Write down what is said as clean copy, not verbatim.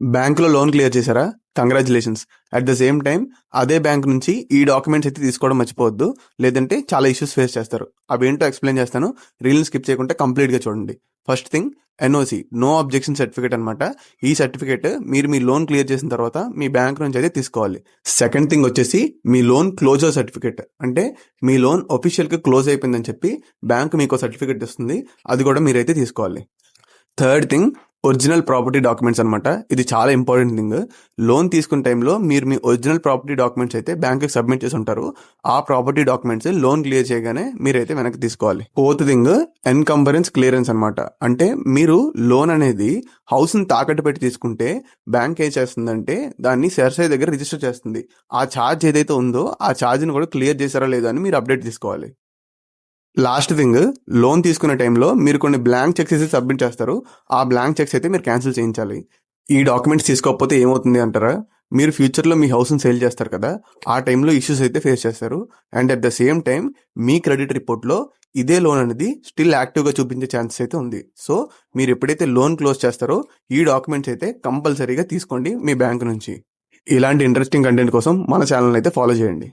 బ్యాంక్‌లో loan clear చేశారా? Congratulations. At the same time అదే బ్యాంక్ నుంచి ఈ డాక్యుమెంట్స్ అయితే తీసుకోవడం మర్చిపోవద్దు. లేదంటే చాలా ఇష్యూస్ ఫేస్ చేస్తారు. అవేంటో ఎక్స్‌ప్లెయిన్ చేస్తాను. రీల్‌ని స్కిప్ చేయకుండా కంప్లీట్‌గా చూడండి. First thing NOC no objection certificate అనమాట. ఈ సర్టిఫికేట్ మీరు మీ లోన్ క్లియర్ చేసిన తర్వాత మీ బ్యాంక్ నుంచి అయితే తీసుకోవాలి. సెకండ్ థింగ్ వచ్చేసి మీ లోన్ క్లోజర్ సర్టిఫికేట్. అంటే మీ లోన్ ఆఫీషియల్‌గా క్లోజ్ అయిపోయిందని చెప్పి బ్యాంక్ మీకు సర్టిఫికేట్ ఇస్తుంది. అది కూడా మీరైతే తీసుకోవాలి. Third thing original property documents అనమాట. ఇది చాలా ఇంపార్టెంట్ థింగ్. లోన్ తీసుకున్న టైంలో మీరు మీ ఒరిజినల్ ప్రాపర్టీ డాక్యుమెంట్స్ అయితే బ్యాంక్కి సబ్మిట్ చేసి ఉంటారు. ఆ ప్రాపర్టీ డాక్యుమెంట్స్ లోన్ క్లియర్ చేయగానే మీరైతే వెనక్కి తీసుకోవాలి. ఫోర్త్ థింగ్ ఎన్కంబరెన్స్ క్లియరెన్స్ అనమాట. అంటే మీరు లోన్ అనేది హౌస్ని తాకట్టు పెట్టి తీసుకుంటే బ్యాంక్ ఏం చేస్తుందంటే దాన్ని సెర్సై దగ్గర రిజిస్టర్ చేస్తుంది. ఆ ఛార్జ్ ఏదైతే ఉందో ఆ ఛార్జ్ని కూడా క్లియర్ చేశారా లేదా అని మీరు అప్డేట్ తీసుకోవాలి. లాస్ట్ థింగ్ లోన్ తీసుకునే టైంలో మీరు కొన్ని బ్లాంక్ చెక్స్ అయితే సబ్మిట్ చేస్తారు. ఆ బ్లాంక్ చెక్స్ అయితే మీరు క్యాన్సిల్ చేయించాలి. ఈ డాక్యుమెంట్స్ తీసుకోకపోతే ఏమవుతుంది అంటారా? మీరు ఫ్యూచర్లో మీ హౌస్ని సేల్ చేస్తారు కదా, ఆ టైంలో ఇష్యూస్ అయితే ఫేస్ చేస్తారు. And at the same time me credit రిపోర్ట్లో ఇదే లోన్ అనేది స్టిల్ యాక్టివ్గా చూపించే ఛాన్సెస్ అయితే ఉంది. సో మీరు ఎప్పుడైతే లోన్ క్లోజ్ చేస్తారో ఈ డాక్యుమెంట్స్ అయితే కంపల్సరీగా తీసుకోండి మీ బ్యాంక్ నుంచి. ఇలాంటి ఇంట్రెస్టింగ్ కంటెంట్ కోసం మన ఛానల్ అయితే ఫాలో చేయండి.